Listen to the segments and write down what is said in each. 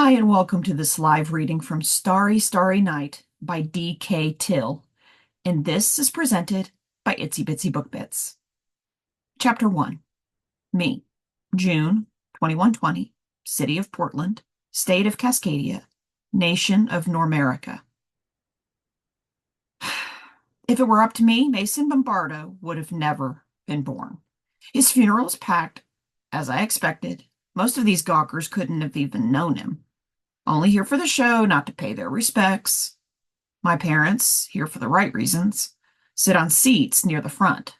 Hi, and welcome to this live reading from Starry, Starry Night by D.K. Till, and this is presented by Itsy Bitsy Book Bits. Chapter 1. Me. June 2120. City of Portland. State of Cascadia. Nation of Normerica. If it were up to me, Mason Bombardo would have never been born. His funeral was packed, as I expected. Most of these gawkers couldn't have even known him. Only here for the show, not to pay their respects. My parents, here for the right reasons, sit on seats near the front.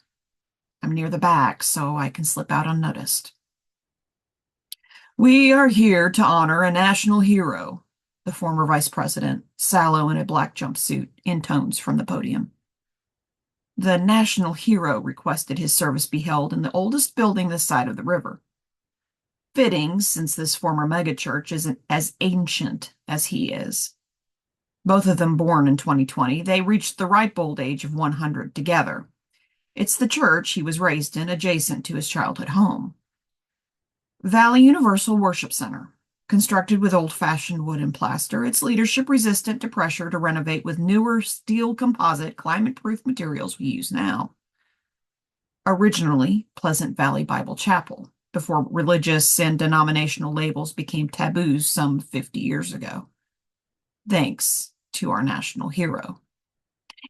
I'm near the back, so I can slip out unnoticed. We are here to honor a national hero, the former vice president, sallow in a black jumpsuit, intones from the podium. The national hero requested his service be held in the oldest building this side of the river. Fitting, since this former megachurch isn't as ancient as he is. Both of them born in 2020, they reached the ripe old age of 100 together. It's the church he was raised in, adjacent to his childhood home. Valley Universal Worship Center. Constructed with old-fashioned wood and plaster, its leadership resistant to pressure to renovate with newer steel composite climate-proof materials we use now. Originally, Pleasant Valley Bible Chapel, before religious and denominational labels became taboos some 50 years ago. Thanks to our national hero.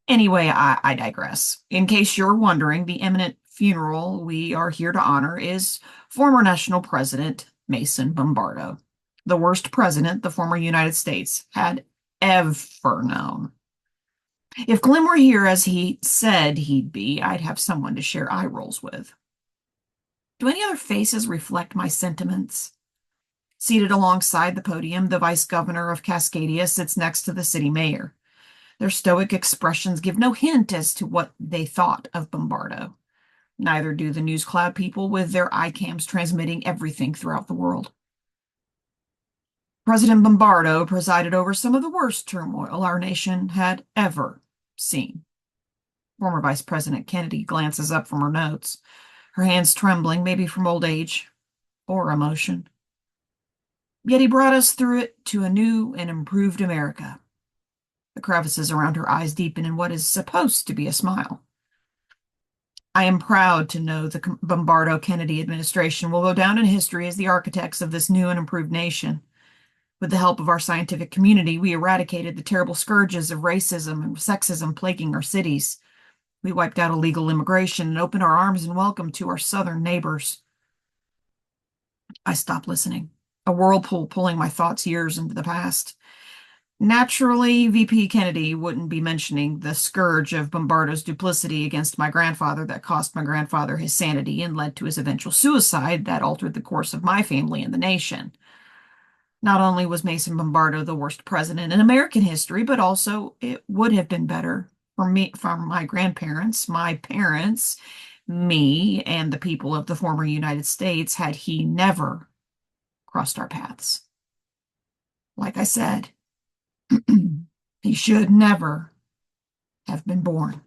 Anyway, I digress. In case you're wondering, the imminent funeral we are here to honor is former national president Mason Bombardo, the worst president the former United States had ever known. If Glim were here as he said he'd be, I'd have someone to share eye rolls with. Do any other faces reflect my sentiments? Seated alongside the podium, the vice governor of Cascadia sits next to the city mayor. Their stoic expressions give no hint as to what they thought of Bombardo. Neither do the news cloud people with their iCams transmitting everything throughout the world. President Bombardo presided over some of the worst turmoil our nation had ever seen. Former Vice President Kennedy glances up from her notes, her hands trembling, maybe from old age or emotion. Yet he brought us through it to a new and improved America. The crevices around her eyes deepen in what is supposed to be a smile. I am proud to know the Bombardo-Kennedy administration will go down in history as the architects of this new and improved nation. With the help of our scientific community, we eradicated the terrible scourges of racism and sexism plaguing our cities. We wiped out illegal immigration and opened our arms in welcome to our southern neighbors. I stopped listening, a whirlpool pulling my thoughts years into the past. Naturally, VP Kennedy wouldn't be mentioning the scourge of Bombardo's duplicity against my grandfather that cost my grandfather his sanity and led to his eventual suicide that altered the course of my family and the nation. Not only was Mason Bombardo the worst president in American history, but also it would have been better for me, for my grandparents, my parents, me, and the people of the former United States had he never crossed our paths. Like I said, he should never have been born.